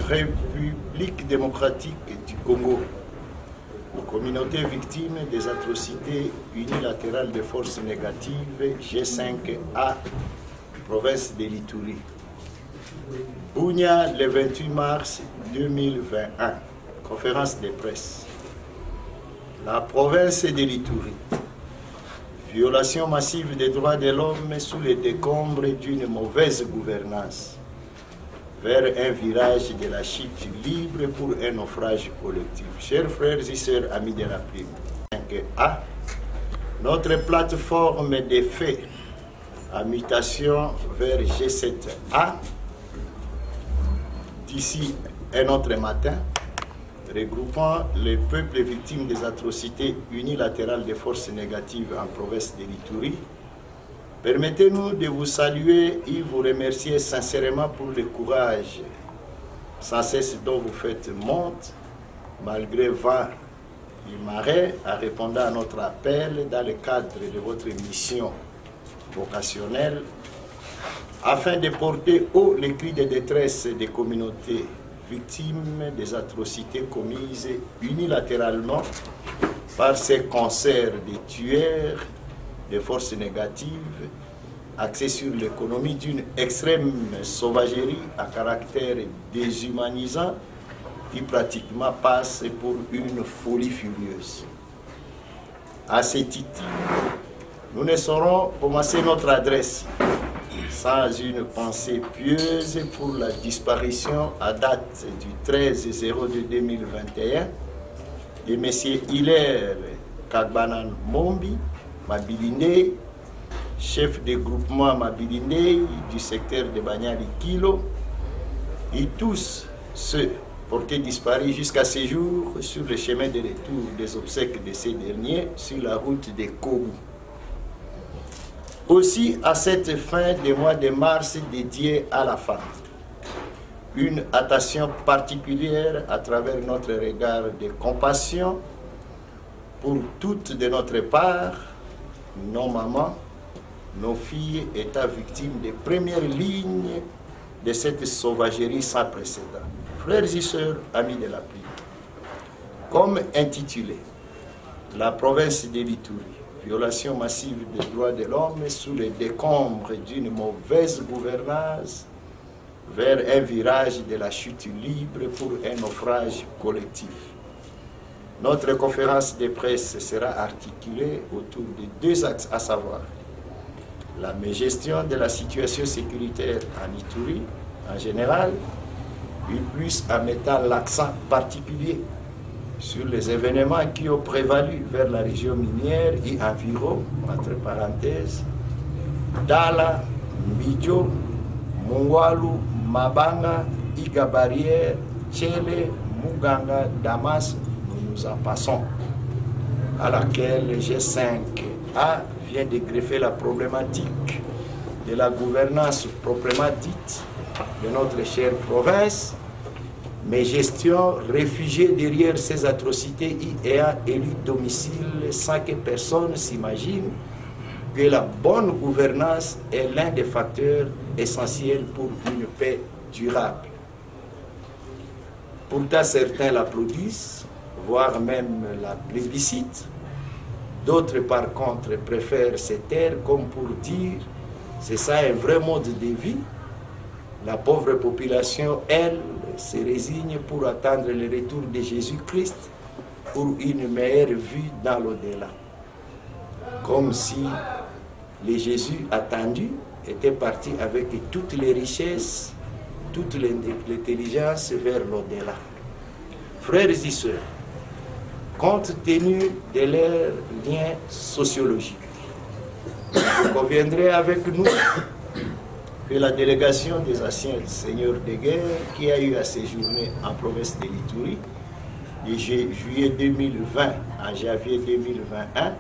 République démocratique du Congo, communauté victime des atrocités unilatérales de forces négatives G5A, province de l'Ituri. Bunia, le 28 mars 2021, conférence de presse. La province de l'Ituri. Violation massive des droits de l'homme sous les décombres d'une mauvaise gouvernance, vers un virage de la chute libre pour un naufrage collectif. Chers frères et sœurs, amis de la prime, 5A, notre plateforme des faits à mutation vers G7A, d'ici un autre matin, regroupant les peuples victimes des atrocités unilatérales des forces négatives en province de l'Ituri. Permettez-nous de vous saluer et vous remercier sincèrement pour le courage sans cesse dont vous faites montre, malgré vent et marée, en répondant à notre appel dans le cadre de votre mission vocationnelle, afin de porter haut les cris de détresse des communautés victimes des atrocités commises unilatéralement par ces concerts de tueurs des forces négatives axés sur l'économie d'une extrême sauvagerie à caractère déshumanisant qui pratiquement passe pour une folie furieuse. À ce titre, nous ne saurons commencer notre adresse sans une pensée pieuse pour la disparition à date du 13/02/2021 de M. Hilaire Kagbanan Mombi Mabilindé, chef de groupement Mabilindé du secteur de Banyali Kilo, et tous ceux portés disparus jusqu'à ce jour sur le chemin de retour des obsèques de ces derniers sur la route de Kobu. Aussi, à cette fin du mois de mars dédié à la femme, une attention particulière à travers notre regard de compassion pour toutes de notre part, nos mamans, nos filles étant victimes des premières lignes de cette sauvagerie sans précédent. Frères et sœurs, amis de la pluie, comme intitulé, la province de l'Ituri, violation massive des droits de l'homme sous les décombres d'une mauvaise gouvernance vers un virage de la chute libre pour un naufrage collectif. Notre conférence de presse sera articulée autour de deux axes, à savoir la gestion de la situation sécuritaire en Ituri en général, et plus en mettant l'accent particulier sur les événements qui ont prévalu vers la région minière et environ, entre parenthèses, Dala, Mbidjo, Mungwalu, Mabanga, Iga Barrière, Tchele, Muganga, Damas. Nous en passons, à laquelle G5A vient de greffer la problématique de la gouvernance proprement dite de notre chère province, mais gestion réfugiée derrière ces atrocités et ayant élu domicile sans que personne s'imagine que la bonne gouvernance est l'un des facteurs essentiels pour une paix durable. Pourtant, certains l'applaudissent, voire même la plébiscitent. D'autres, par contre, préfèrent se taire comme pour dire c'est ça un vrai mode de vie. La pauvre population, elle, se résigne pour attendre le retour de Jésus-Christ pour une meilleure vie dans l'au-delà. Comme si le Jésus attendu était parti avec toutes les richesses, toute l'intelligence vers l'au-delà. Frères et sœurs, compte tenu de leurs liens sociologiques, vous conviendrez avec nous que la délégation des anciens seigneurs de guerre qui a eu à séjourner en province de l'Ituri de juillet 2020 à janvier 2021,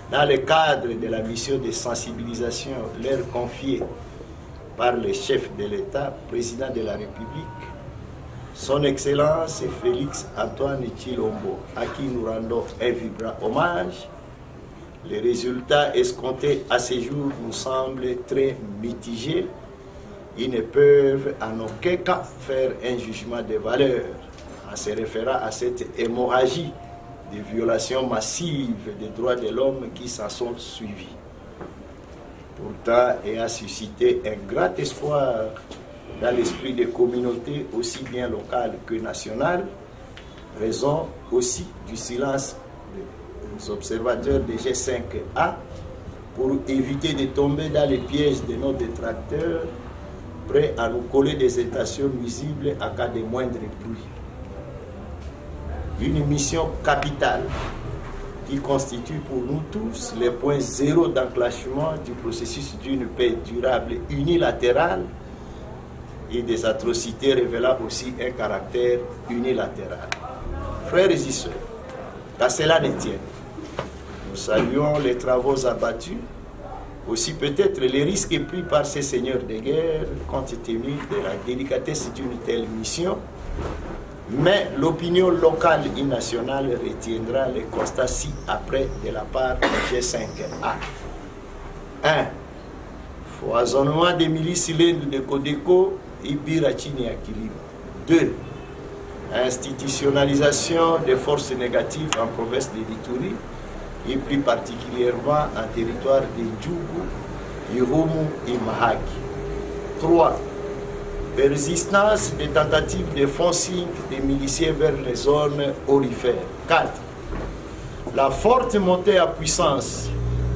dans le cadre de la mission de sensibilisation leur confiée par le chef de l'État, président de la République, son Excellence Félix Antoine Tshilombo, à qui nous rendons un vibrant hommage. Les résultats escomptés à ce jour nous semblent très mitigés ils ne peuvent en aucun cas faire un jugement de valeur en se référant à cette hémorragie de violations massives des droits de l'homme qui s'en sont suivies. Pourtant, et a suscité un grand espoir dans l'esprit des communautés aussi bien locales que nationales, raison aussi du silence des observateurs des G5A pour éviter de tomber dans les pièges de nos détracteurs prêts à nous coller des intentions nuisibles à cas de moindre bruit. Une mission capitale qui constitue pour nous tous le point zéro d'enclenchement du processus d'une paix durable unilatérale et des atrocités révélant aussi un caractère unilatéral. Frères et sœurs, qu'à cela ne tienne, nous saluons les travaux abattus, aussi peut-être les risques pris par ces seigneurs de guerre compte tenu de la délicatesse d'une telle mission, mais l'opinion locale et nationale retiendra les constats ci-après de la part du G5A. 1. Foisonnement des milices lendu de Codeco, Ibira Chini Akilima. 2. Institutionnalisation des forces négatives en province de l'Ituri, et plus particulièrement en territoire de Djougou, Irumu et Mahagi. 3. Persistance des tentatives de forcing des miliciens vers les zones aurifères. 4. La forte montée à puissance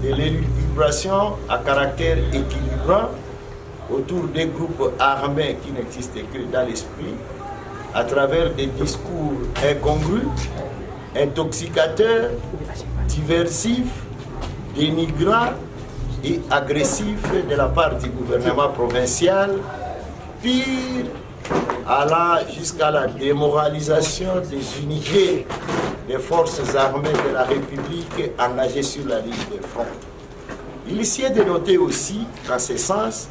de l'élucubration à caractère équilibrant autour des groupes armés qui n'existent que dans l'esprit, à travers des discours incongrus, intoxicateurs, diversifs, dénigrants et agressifs de la part du gouvernement provincial, pire, allant jusqu'à la démoralisation des unités des forces armées de la République engagées sur la ligne de front. Il s'y est de noter aussi qu'en ce sens,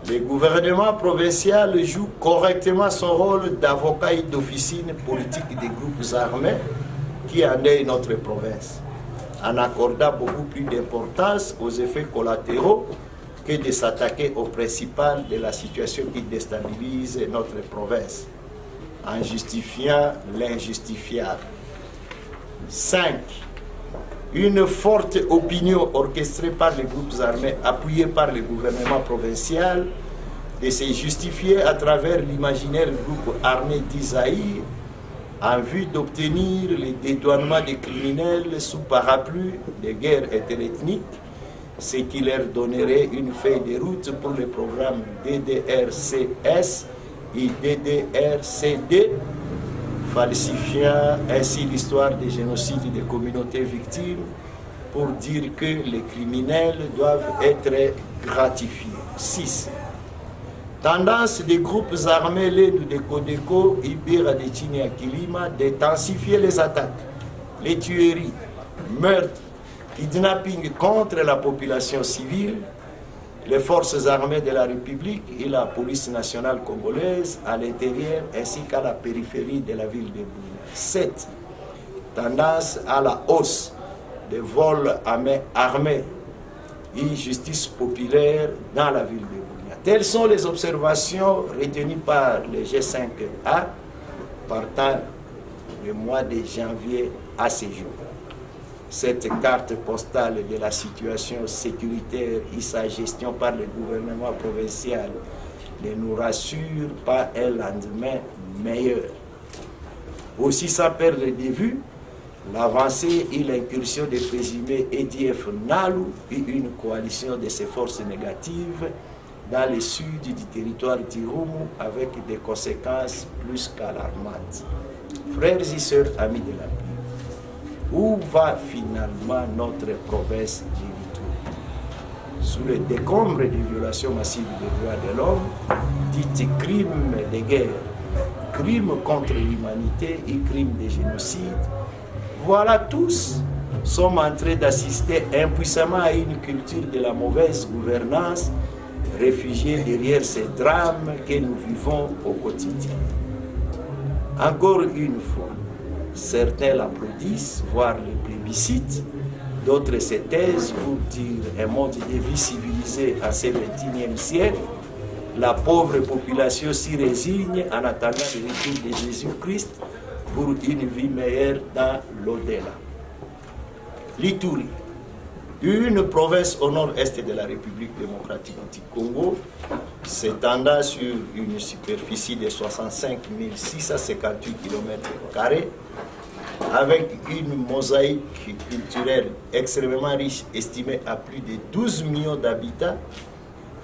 le gouvernement provincial joue correctement son rôle d'avocat et d'officine politique des groupes armés qui endeuillent notre province, en accordant beaucoup plus d'importance aux effets collatéraux que de s'attaquer au principal de la situation qui déstabilise notre province, en justifiant l'injustifiable. 5. Une forte opinion orchestrée par les groupes armés, appuyée par le gouvernement provincial, de se justifier à travers l'imaginaire groupe armé d'Isaïe en vue d'obtenir le dédouanement des criminels sous parapluie de guerre interethnique, ce qui leur donnerait une feuille de route pour le programme DDRCS et DDRCD, falsifiant ainsi l'histoire des génocides des communautés victimes pour dire que les criminels doivent être gratifiés. 6. Tendance des groupes armés de Codeco, Ibira de Chini Akilima d'intensifier les attaques, les tueries, meurtres, kidnapping contre la population civile, les forces armées de la République et la police nationale congolaise à l'intérieur ainsi qu'à la périphérie de la ville de Bunia. 7. Tendance à la hausse des vols à main armée et justice populaire dans la ville de Bunia. Telles sont les observations retenues par le G5A partant du mois de janvier à ce jour. Cette carte postale de la situation sécuritaire et sa gestion par le gouvernement provincial ne nous rassure pas un lendemain meilleur. Aussi, sans perdre de vue l'avancée et l'incursion des présumés EDF Nalu et une coalition de ces forces négatives dans le sud du territoire d'Irumu avec des conséquences plus qu'alarmantes. Frères et sœurs, amis de la paix, où va finalement notre province de l'Ituri? Sous le décombre des violations massives des droits de l'homme, dites crimes de guerre, crimes contre l'humanité et crimes de génocide, voilà tous sommes en train d'assister impuissamment à une culture de la mauvaise gouvernance, réfugiés derrière ces drames que nous vivons au quotidien. Encore une fois, certains l'applaudissent, voire le plébiscitent, d'autres se taisent pour dire un mode de vie civilisé à ce XXIe siècle, la pauvre population s'y résigne en attendant le retour de Jésus-Christ pour une vie meilleure dans l'au-delà. L'Ituri, une province au nord-est de la République démocratique du Congo, s'étendant sur une superficie de 65 658 km², avec une mosaïque culturelle extrêmement riche, estimée à plus de 12 millions d'habitants,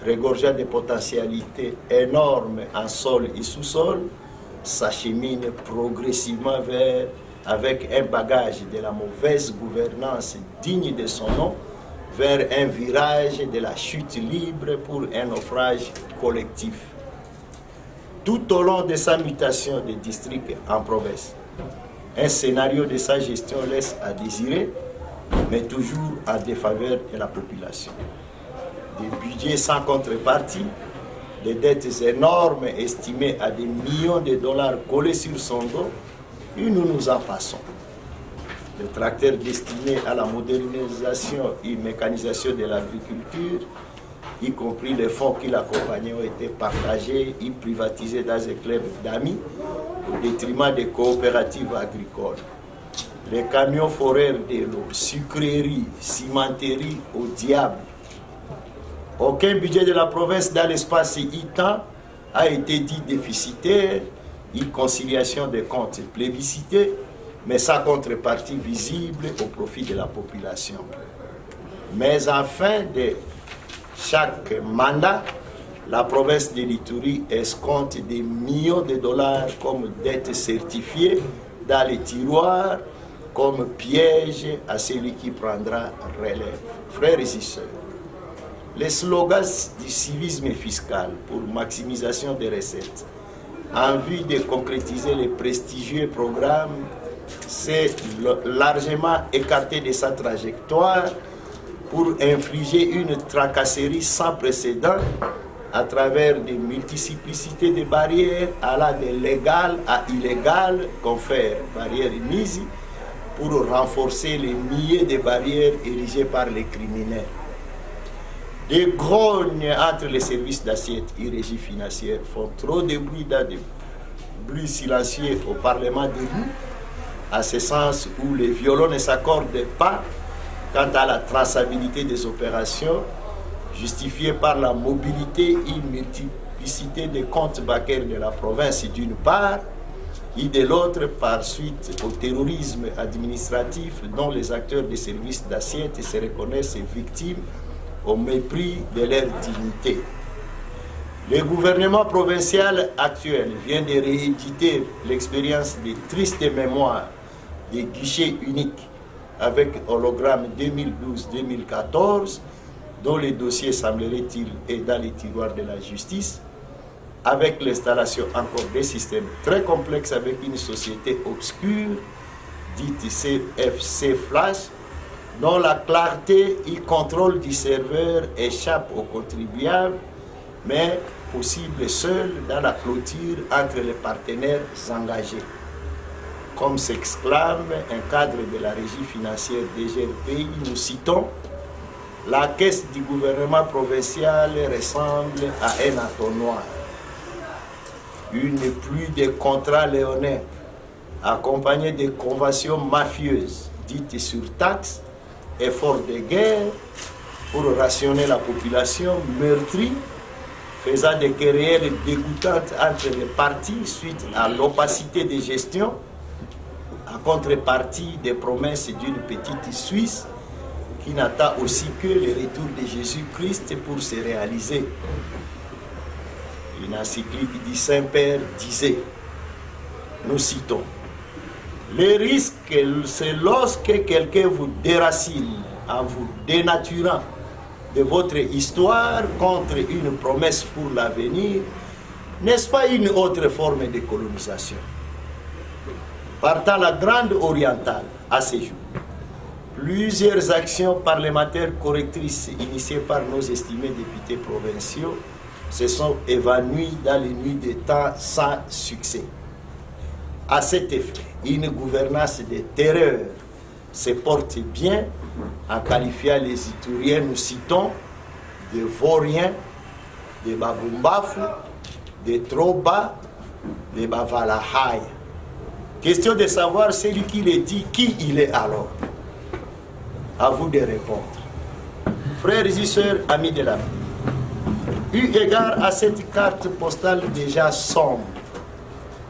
regorgeant de potentialités énormes en sol et sous-sol, s'achemine progressivement vers, avec un bagage de la mauvaise gouvernance digne de son nom, vers un virage de la chute libre pour un naufrage collectif. Tout au long de sa mutation de district en province, un scénario de sa gestion laisse à désirer, mais toujours en défaveur de la population. Des budgets sans contrepartie, des dettes énormes estimées à des millions de dollars collés sur son dos, et nous en passons. Les tracteurs destinés à la modernisation et mécanisation de l'agriculture, y compris les fonds qui l'accompagnaient, ont été partagés et privatisés dans un club d'amis au détriment des coopératives agricoles. Les camions foraires de l'eau, sucreries, cimenteries au diable. Aucun budget de la province dans l'espace ITAN a été dit déficitaire, et conciliation des comptes plébiscité, mais sa contrepartie visible au profit de la population. Mais en fin de chaque mandat, la province de l'Ituri escompte des millions de dollars comme dettes certifiées dans les tiroirs, comme piège à celui qui prendra relève. Frères et sœurs, les slogans du civisme fiscal pour maximisation des recettes en vue de concrétiser les prestigieux programmes s'est largement écarté de sa trajectoire pour infliger une tracasserie sans précédent à travers des multiplicités de barrières allant de légal à illégal, confère barrières mises pour renforcer les milliers de barrières érigées par les criminels. Des grognes entre les services d'assiette et régie financière font trop de bruit dans des bruits silencieux au Parlement debout, à ce sens où les violons ne s'accordent pas quant à la traçabilité des opérations, justifiée par la mobilité et multiplicité des comptes bancaires de la province d'une part, et de l'autre par suite au terrorisme administratif dont les acteurs des services d'assiette se reconnaissent victimes au mépris de leur dignité. Le gouvernement provincial actuel vient de rééditer l'expérience des tristes mémoires des guichets uniques avec hologramme 2012-2014, dont les dossiers, semblerait-il, est dans les tiroirs de la justice, avec l'installation encore des systèmes très complexes avec une société obscure, dite CFC Flash, dont la clarté et contrôle du serveur échappe aux contribuables, mais possible seul dans la clôture entre les partenaires engagés. Comme s'exclame un cadre de la régie financière DGRPI, nous citons: la caisse du gouvernement provincial ressemble à un entonnoir. Une pluie de contrats léonins, accompagnée de conventions mafieuses, dites surtaxes, efforts de guerre pour rationner la population meurtrie, faisant des querelles dégoûtantes entre les partis suite à l'opacité des gestions, en contrepartie des promesses d'une petite Suisse qui n'attend aussi que le retour de Jésus-Christ pour se réaliser. Une encyclique du Saint-Père disait, nous citons: le risque, c'est lorsque quelqu'un vous déracine en vous dénaturant de votre histoire contre une promesse pour l'avenir. N'est-ce pas une autre forme de colonisation? Partant la Grande Orientale à ce jour, plusieurs actions parlementaires correctrices initiées par nos estimés députés provinciaux se sont évanouies dans les nuits des temps sans succès. À cet effet, une gouvernance de terreur se porte bien en qualifiant les Ituriens, nous citons, de vauriens, de Babumbafu, de Troba, de Bavalahaya. Question de savoir celui qui le dit, qui il est alors. À vous de répondre. Frères et sœurs, amis de la vie, eu égard à cette carte postale déjà sombre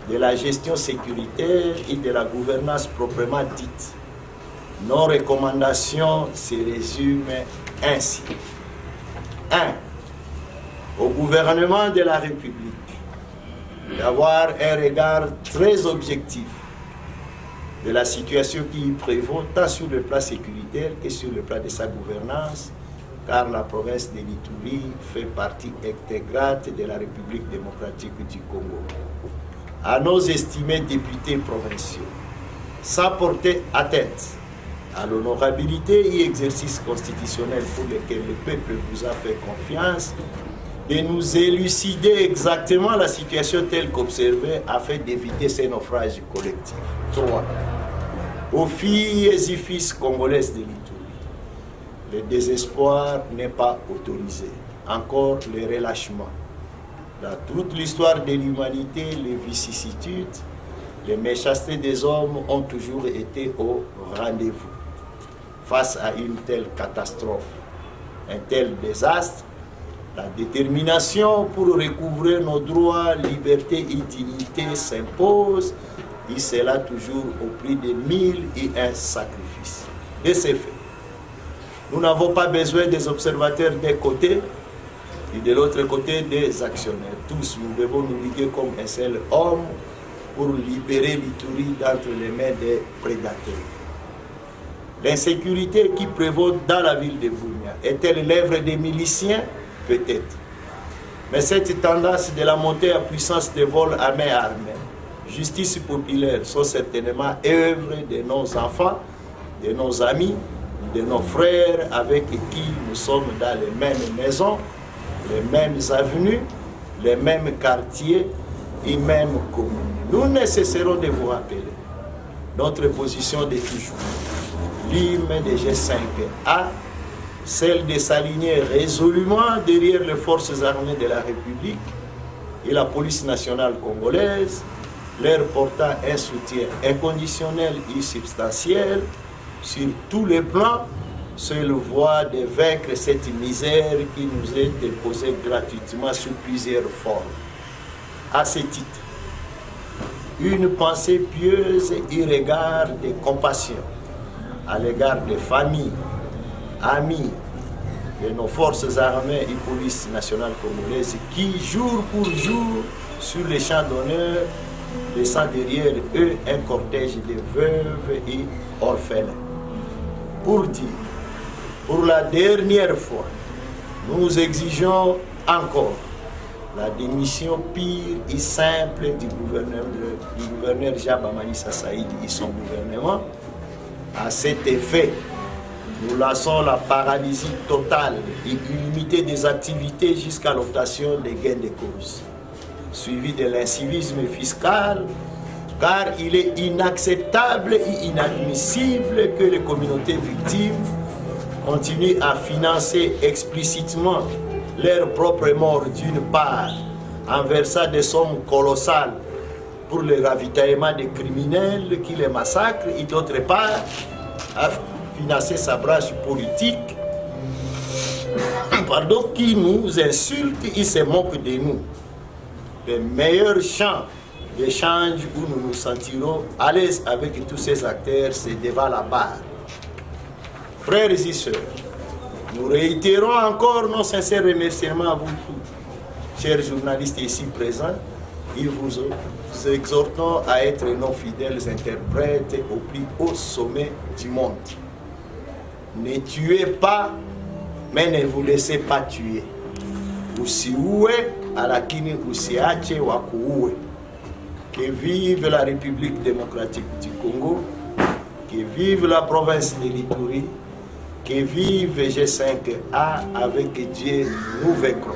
de la gestion sécuritaire et de la gouvernance proprement dite, nos recommandations se résument ainsi. 1. Au gouvernement de la République d'avoir un regard très objectif de la situation qui y prévaut, tant sur le plan sécuritaire que sur le plan de sa gouvernance, car la province de l'Ituri fait partie intégrante de la République démocratique du Congo. À nos estimés députés provinciaux, sans porter atteinte à l'honorabilité et exercice constitutionnel pour lequel le peuple vous a fait confiance, de nous élucider exactement la situation telle qu'observée afin d'éviter ces naufrages collectifs. 3. Aux filles et fils congolaises de l'Ituri, le désespoir n'est pas autorisé. Encore le relâchement. Dans toute l'histoire de l'humanité, les vicissitudes, les méchancetés des hommes ont toujours été au rendez-vous. Face à une telle catastrophe, un tel désastre, la détermination pour recouvrer nos droits, liberté et dignité s'impose, et cela toujours au prix de 1001 sacrifices. Et c'est fait. Nous n'avons pas besoin des observateurs d'un côté et de l'autre côté des actionnaires. Tous, nous devons nous liguer comme un seul homme pour libérer l'Ituri d'entre les mains des prédateurs. L'insécurité qui prévaut dans la ville de Bunia est-elle l'œuvre des miliciens? Peut-être. Mais cette tendance de la montée en puissance des vols à main armée, justice populaire, sont certainement œuvre de nos enfants, de nos amis, de nos frères avec qui nous sommes dans les mêmes maisons, les mêmes avenues, les mêmes quartiers et mêmes communes. Nous ne cesserons de vous rappeler notre position de toujours. L'hymne de G5A, celle de s'aligner résolument derrière les forces armées de la République et la police nationale congolaise, leur portant un soutien inconditionnel et substantiel sur tous les plans, seule voie de vaincre cette misère qui nous est déposée gratuitement sous plusieurs formes. À ce titre, une pensée pieuse et regard de compassion à l'égard des familles, amis de nos forces armées et police nationale congolaise qui, jour pour jour, sur les champs d'honneur, laissant derrière eux un cortège de veuves et orphelins. Pour dire, pour la dernière fois, nous exigeons encore la démission pire et simple du gouverneur Jabamani Saïd et son gouvernement. À cet effet, nous lançons la paralysie totale et illimitée des activités jusqu'à l'obtention des gains de cause, suivi de l'incivisme fiscal, car il est inacceptable et inadmissible que les communautés victimes continuent à financer explicitement leur propre mort d'une part, en versant des sommes colossales pour le ravitaillement des criminels qui les massacrent, et d'autre part, à financer sa branche politique, qui nous insulte et se moque de nous. Le meilleur champ d'échange où nous nous sentirons à l'aise avec tous ces acteurs, c'est devant la barre. Frères et sœurs, nous réitérons encore nos sincères remerciements à vous tous, chers journalistes ici présents, et vous exhortons à être nos fidèles interprètes au plus haut sommet du monde. Ne tuez pas, mais ne vous laissez pas tuer. Usiue, alakini usiache wakuue. Que vive la République démocratique du Congo, que vive la province de l'Ituri, que vive G5A, avec Dieu nous vaincrons.